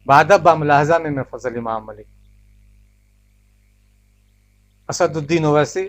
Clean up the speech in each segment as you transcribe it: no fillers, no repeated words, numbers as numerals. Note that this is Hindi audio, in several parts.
बादब बामुलाहजा में फजल इमाम मलिक, असदुद्दीन ओवैसी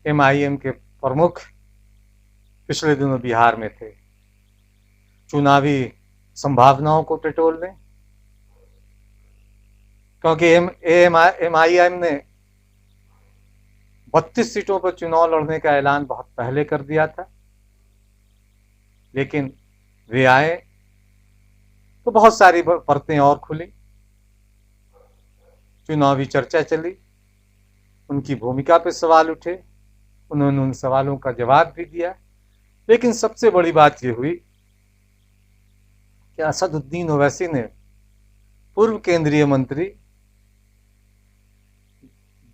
MIM के प्रमुख पिछले दिनों बिहार में थे चुनावी संभावनाओं को टटोलने, क्योंकि MIM ने 32 सीटों पर चुनाव लड़ने का ऐलान बहुत पहले कर दिया था, लेकिन वे आए तो बहुत सारी परतें और खुली, चुनावी चर्चा चली, उनकी भूमिका पर सवाल उठे, उन्होंने उन सवालों का जवाब भी दिया। लेकिन सबसे बड़ी बात यह हुई कि असदुद्दीन ओवैसी ने पूर्व केंद्रीय मंत्री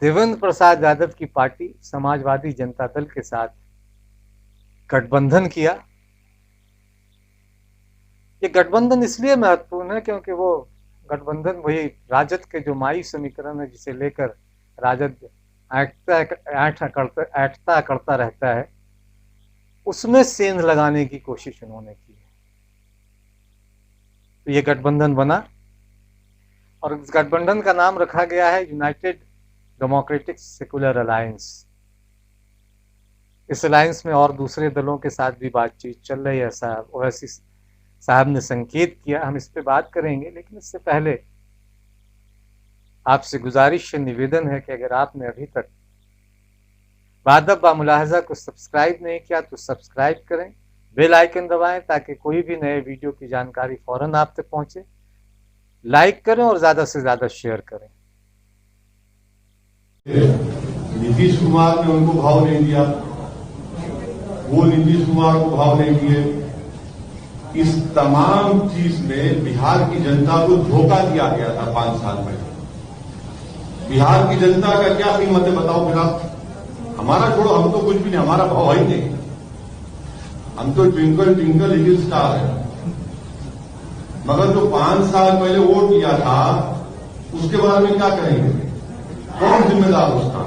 देवेंद्र प्रसाद यादव की पार्टी समाजवादी जनता दल के साथ गठबंधन किया। ये गठबंधन इसलिए महत्वपूर्ण है क्योंकि वो गठबंधन वही राजद के जो माई समीकरण है, जिसे लेकर राजद ऐंठता करता रहता है, उसमें सेंध लगाने की कोशिश उन्होंने की है। तो ये गठबंधन बना और इस गठबंधन का नाम रखा गया है यूनाइटेड डेमोक्रेटिक सेकुलर अलायंस। इस अलायंस में और दूसरे दलों के साथ भी बातचीत चल रही है, ओवैसी साहब ने संकेत किया, हम इस पे बात करेंगे। लेकिन इससे पहले आपसे गुजारिश निवेदन है कि अगर आपने अभी तक बादब बामुलाहजा को सब्सक्राइब नहीं किया तो सब्सक्राइब करें, बेल आइकन दबाएं ताकि कोई भी नए वीडियो की जानकारी फौरन आप तक पहुंचे, लाइक करें और ज्यादा से ज्यादा शेयर करें। नीतीश कुमार ने उनको भाव नहीं दिया, वो नीतीश कुमार को भाव नहीं दिए। इस तमाम चीज में बिहार की जनता को धोखा दिया गया था 5 साल पहले। बिहार की जनता का क्या कीमत है बताओ फिर आप। हमारा छोड़ो, हम तो कुछ भी नहीं, हमारा भाव ही नहीं, हम तो ट्विंकल ट्विंकल लिटिल स्टार है। मगर जो 5 साल पहले वोट दिया था उसके बारे में क्या करेंगे, कौन जिम्मेदार उसका?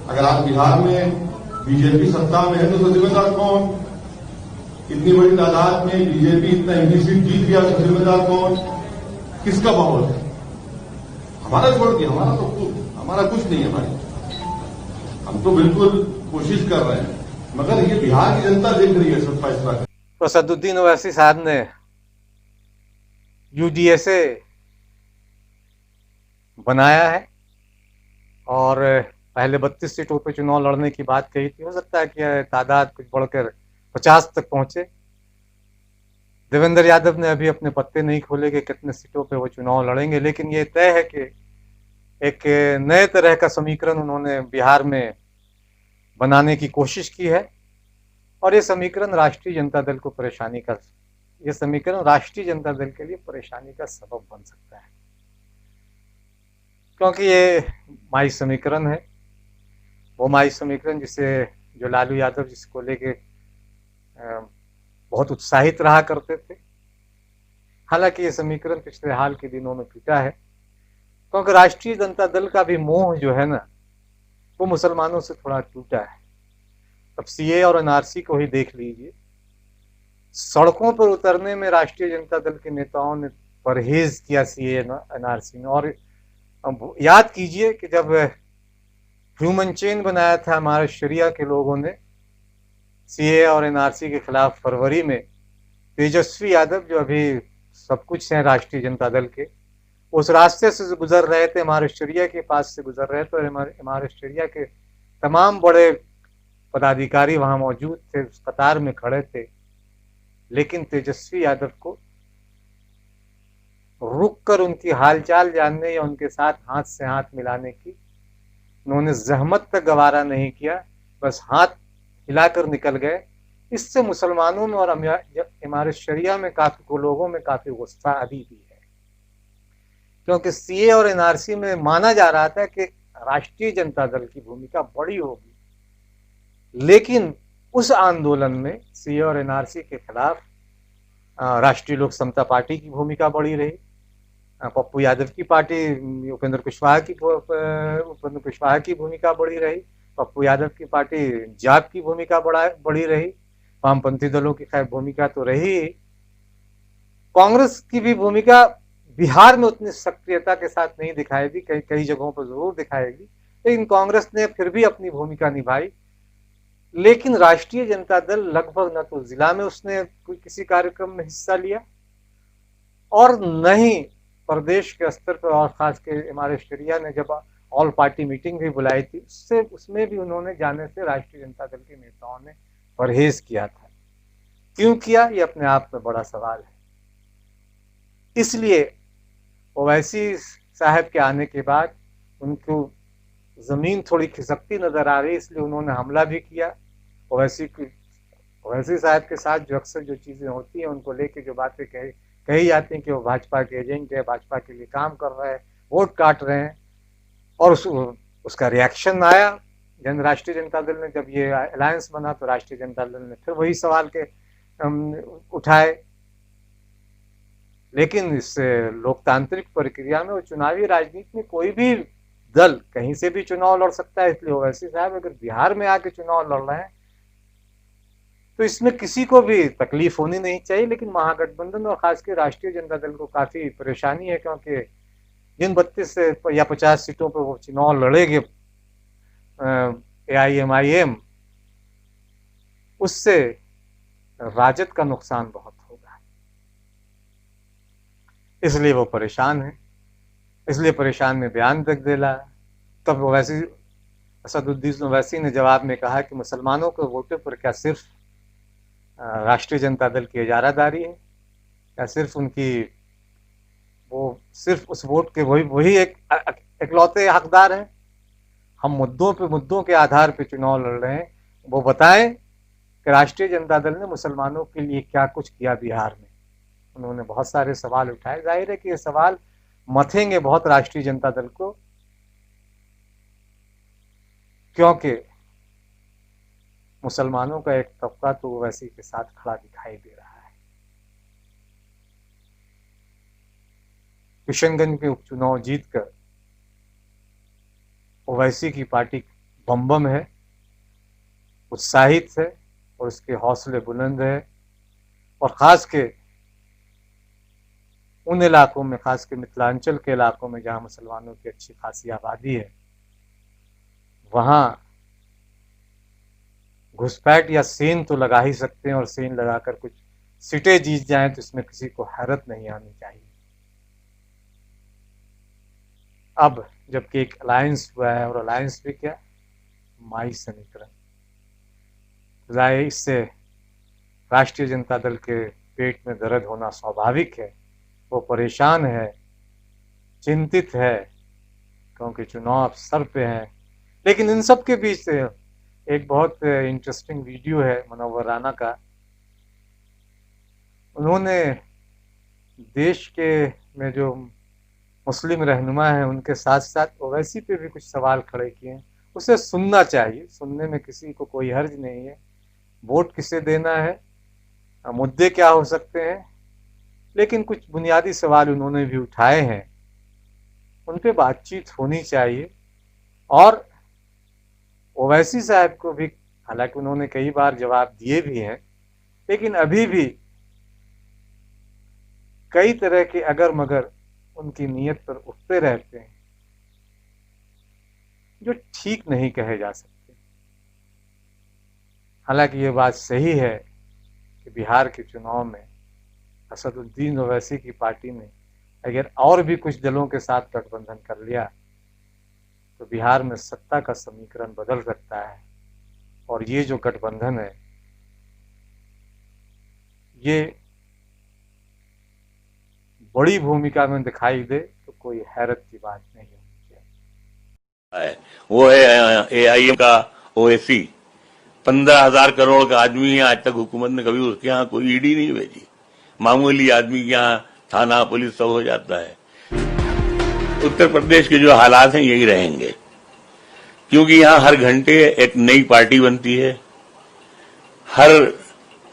अगर आप बिहार में बीजेपी सत्ता में है तो जिम्मेदार कौन? इतनी बड़ी तादाद में बीजेपी इतना MP सीट जीत गया तो जिम्मेदार कौन? किसका माहौल है? हमारा छोड़ दिया, हमारा कुछ नहीं है भाई। हम तो बिल्कुल कोशिश कर रहे हैं, मगर ये बिहार की जनता देख रही है सब फैसला। तो असदुद्दीन ओवैसी साहब ने UDSA बनाया है और पहले 32 सीटों पर चुनाव लड़ने की बात कही थी। हो सकता है कि तादाद कुछ बढ़कर 50 तक पहुंचे। देवेंद्र यादव ने अभी अपने पत्ते नहीं खोले कि कितने सीटों पे वो चुनाव लड़ेंगे, लेकिन ये तय है कि एक नए तरह का समीकरण उन्होंने बिहार में बनाने की कोशिश की है और ये समीकरण राष्ट्रीय जनता दल को ये समीकरण राष्ट्रीय जनता दल के लिए परेशानी का सबब बन सकता है, क्योंकि ये माई समीकरण है, वो माई समीकरण जो लालू यादव जिसको लेके बहुत उत्साहित रहा करते थे। हालांकि ये समीकरण पिछले हाल के दिनों में टूटा है, क्योंकि राष्ट्रीय जनता दल का भी मोह जो है ना, वो मुसलमानों से थोड़ा टूटा है। अब CA और NRC को ही देख लीजिए, सड़कों पर उतरने में राष्ट्रीय जनता दल के नेताओं ने परहेज किया CA NRC में। और याद कीजिए कि जब ह्यूमन चेन बनाया था हमारे शरिया के लोगों ने CA और NRC के खिलाफ फरवरी में, तेजस्वी यादव जो अभी सब कुछ हैं राष्ट्रीय जनता दल के, उस रास्ते से गुजर रहे थे, हमारे शरिया के पास से गुजर रहे थे और हमारे शरिया के तमाम बड़े पदाधिकारी वहां मौजूद थे, उस कतार में खड़े थे। लेकिन तेजस्वी यादव को रुक कर उनकी हालचाल जानने या उनके साथ हाथ से हाथ मिलाने की उन्होंने जहमत तक गवारा नहीं किया, बस हाथ हिलाकर निकल गए। इससे मुसलमानों में और हमारे शरिया में काफी लोगों में काफी गुस्सा अभी भी है, क्योंकि CA और NRC में माना जा रहा था कि राष्ट्रीय जनता दल की भूमिका बड़ी होगी, लेकिन उस आंदोलन में CA और NRC के खिलाफ राष्ट्रीय लोक समता पार्टी की भूमिका बड़ी रही, पप्पू यादव की पार्टी, उपेंद्र कुशवाहा की भूमिका बड़ी रही, पप्पू यादव की पार्टी जाप की भूमिका बड़ी रही, वामपंथी दलों की खैर भूमिका तो रही। कांग्रेस की भी भूमिका बिहार में उतनी सक्रियता के साथ नहीं दिखाएगी, कई कई जगहों पर जरूर दिखाएगी, लेकिन कांग्रेस ने फिर भी अपनी भूमिका निभाई। लेकिन राष्ट्रीय जनता दल लगभग न तो जिला में उसने कोई किसी कार्यक्रम में हिस्सा लिया और न ही प्रदेश के स्तर पर, और खास के हमारे स्टेडिया ने जब ऑल पार्टी मीटिंग भी बुलाई थी उसमें भी उन्होंने जाने से राष्ट्रीय जनता दल के नेताओं ने परहेज किया था। क्यों किया, ये अपने आप में बड़ा सवाल है। इसलिए ओवैसी साहब के आने के बाद उनको जमीन थोड़ी खिसकती नजर आ रही, इसलिए उन्होंने हमला भी किया। ओवैसी साहब के साथ जो अक्सर जो चीजें होती हैं, उनको लेके जो बातें कही जाती हैं कि वो भाजपा के एजेंट है, भाजपा के लिए काम कर रहे हैं, वोट काट रहे हैं, और उसका रिएक्शन आया। राष्ट्रीय जनता दल ने जब ये अलायंस बना तो राष्ट्रीय जनता दल ने फिर वही सवाल के उठाए। लेकिन इस लोकतांत्रिक प्रक्रिया में, चुनावी राजनीति में कोई भी दल कहीं से भी चुनाव लड़ सकता है। इसलिए ओवैसी साहब अगर बिहार में आके चुनाव लड़ रहे हैं तो इसमें किसी को भी तकलीफ होनी नहीं चाहिए। लेकिन महागठबंधन और खासकर राष्ट्रीय जनता दल को काफी परेशानी है, क्योंकि जिन 32 या 50 सीटों पर वो चुनाव लड़ेंगे AIMIM, उससे राजद का नुकसान बहुत होगा। इसलिए वो परेशान है, इसलिए परेशान में बयान तक दिला। तब ओवैसी, असदुद्दीन ओवैसी ने जवाब में कहा कि मुसलमानों के वोटों पर क्या सिर्फ राष्ट्रीय जनता दल की इजारादारी है, या सिर्फ उनकी वो सिर्फ उस वोट के वही एक इकलौते हकदार हैं। हम मुद्दों के आधार पर चुनाव लड़ रहे हैं। वो बताएं कि राष्ट्रीय जनता दल ने मुसलमानों के लिए क्या कुछ किया बिहार में। उन्होंने बहुत सारे सवाल उठाए। जाहिर है कि ये सवाल मथेंगे बहुत राष्ट्रीय जनता दल को, क्योंकि मुसलमानों का एक तबका तो ओवैसी के साथ खड़ा दिखाई दे रहा है। किशनगंज के उपचुनाव जीतकर ओवैसी की पार्टी बम है, उत्साहित है और उसके हौसले बुलंद है। और खास के उन इलाकों में, खास के मिथिलांचल के इलाकों में जहां मुसलमानों की अच्छी खासी आबादी है, वहां घुसपैठ या सेन तो लगा ही सकते हैं, और सेन लगाकर कुछ सीटें जीत जाएं तो इसमें किसी को हैरत नहीं आनी चाहिए। अब जबकि एक अलायंस हुआ है, और अलायंस भी क्या, माई समीकरण, इससे राष्ट्रीय जनता दल के पेट में दर्द होना स्वाभाविक है। वो परेशान है, चिंतित है, क्योंकि चुनाव सर पे हैं। लेकिन इन सब के बीच से एक बहुत इंटरेस्टिंग वीडियो है मनोवर राणा का। उन्होंने देश के में जो मुस्लिम रहनुमा है उनके साथ साथ ओवैसी पे भी कुछ सवाल खड़े किए हैं। उसे सुनना चाहिए, सुनने में किसी को कोई हर्ज नहीं है। वोट किसे देना है, मुद्दे क्या हो सकते हैं, लेकिन कुछ बुनियादी सवाल उन्होंने भी उठाए हैं, उन पे बातचीत होनी चाहिए। और ओवैसी साहब को भी, हालांकि उन्होंने कई बार जवाब दिए भी हैं, लेकिन अभी भी कई तरह के अगर मगर उनकी नीयत पर उठते रहते हैं जो ठीक नहीं कहे जा सकते। हालांकि ये बात सही है कि बिहार के चुनाव में असदुद्दीन ओवैसी की पार्टी ने अगर और भी कुछ दलों के साथ गठबंधन कर लिया तो बिहार में सत्ता का समीकरण बदल सकता है। और ये जो गठबंधन है, ये बड़ी भूमिका में दिखाई दे तो कोई हैरत की बात नहीं है। वो है AIM का ओवैसी, 15,000 करोड़ का आदमी है। आज तक हुकूमत ने कभी उसके यहाँ कोई ईडी नहीं भेजी। मामूली आदमी के यहाँ थाना पुलिस सब हो जाता है। उत्तर प्रदेश के जो हालात हैं यही रहेंगे, क्योंकि यहाँ हर घंटे एक नई पार्टी बनती है, हर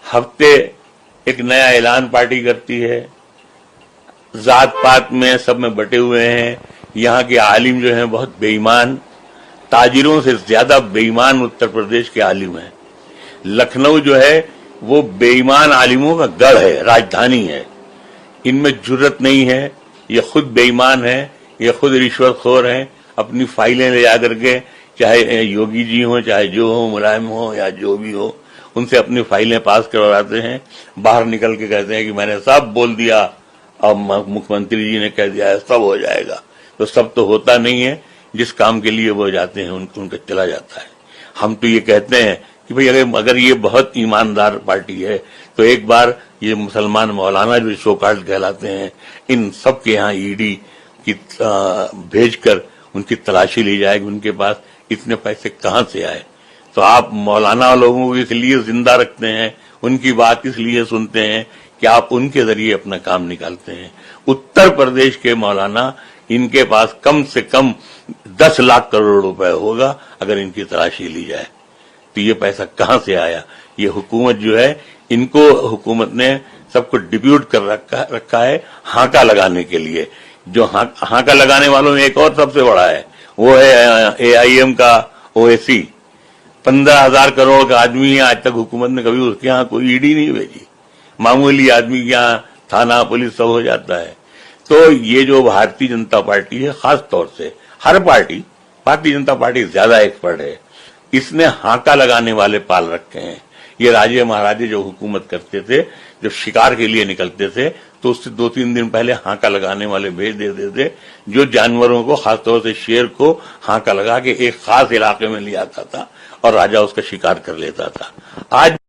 हफ्ते एक नया ऐलान पार्टी करती है, जात पात में सब में बटे हुए हैं। यहाँ के आलिम जो हैं बहुत बेईमान, ताजिरों से ज्यादा बेईमान उत्तर प्रदेश के आलिम हैं। लखनऊ जो है वो बेईमान आलिमों का गढ़ है, राजधानी है। इनमें जुर्रत नहीं है, ये खुद बेईमान है, ये खुद रिश्वतखोर हैं। अपनी फाइलें ले जाकर के, चाहे योगी जी हो, चाहे जो हो, मुलायम हो या जो भी हो, उनसे अपनी फाइलें पास करवाते हैं। बाहर निकल के कहते हैं कि मैंने सब बोल दिया, अब मुख्यमंत्री जी ने कह दिया है, सब हो जाएगा। तो सब तो होता नहीं है। जिस काम के लिए वो जाते हैं उनका चला जाता है। हम तो ये कहते हैं कि भाई अगर ये बहुत ईमानदार पार्टी है तो एक बार ये मुसलमान मौलाना जो शोकाल्ड कहलाते हैं, इन सब के यहाँ ईडी की भेजकर उनकी तलाशी ली जाएगी, उनके पास इतने पैसे कहां से आए। तो आप मौलाना लोगों को इसलिए जिंदा रखते हैं, उनकी बात इसलिए सुनते हैं कि आप उनके जरिए अपना काम निकालते हैं। उत्तर प्रदेश के मौलाना, इनके पास कम से कम 10 लाख करोड़ रुपए होगा अगर इनकी तलाशी ली जाए। तो ये पैसा कहां से आया? ये हुकूमत जो है, इनको हुकूमत ने सबको डिप्यूट कर रखा है हाका लगाने के लिए। जो हाका लगाने वालों में एक और सबसे बड़ा है, वो है AIM का OAC। 15,000 करोड़ का आदमी है, आज तक हुकूमत ने कभी उसके यहाँ कोई ईडी नहीं भेजी। मामूली आदमी के यहाँ थाना पुलिस सब हो जाता है। तो ये जो भारतीय जनता पार्टी है, खास तौर से हर पार्टी, भारतीय जनता पार्टी ज्यादा एक्सपर्ट है, इसने हाका लगाने वाले पाल रखे हैं। ये राजे महाराजे जो हुकूमत करते थे, जब शिकार के लिए निकलते थे तो उससे 2-3 दिन पहले हाका लगाने वाले भेज देते थे, जो जानवरों को, खासतौर से शेर को हाका लगा के एक खास इलाके में ले आता था और राजा उसका शिकार कर लेता था। आज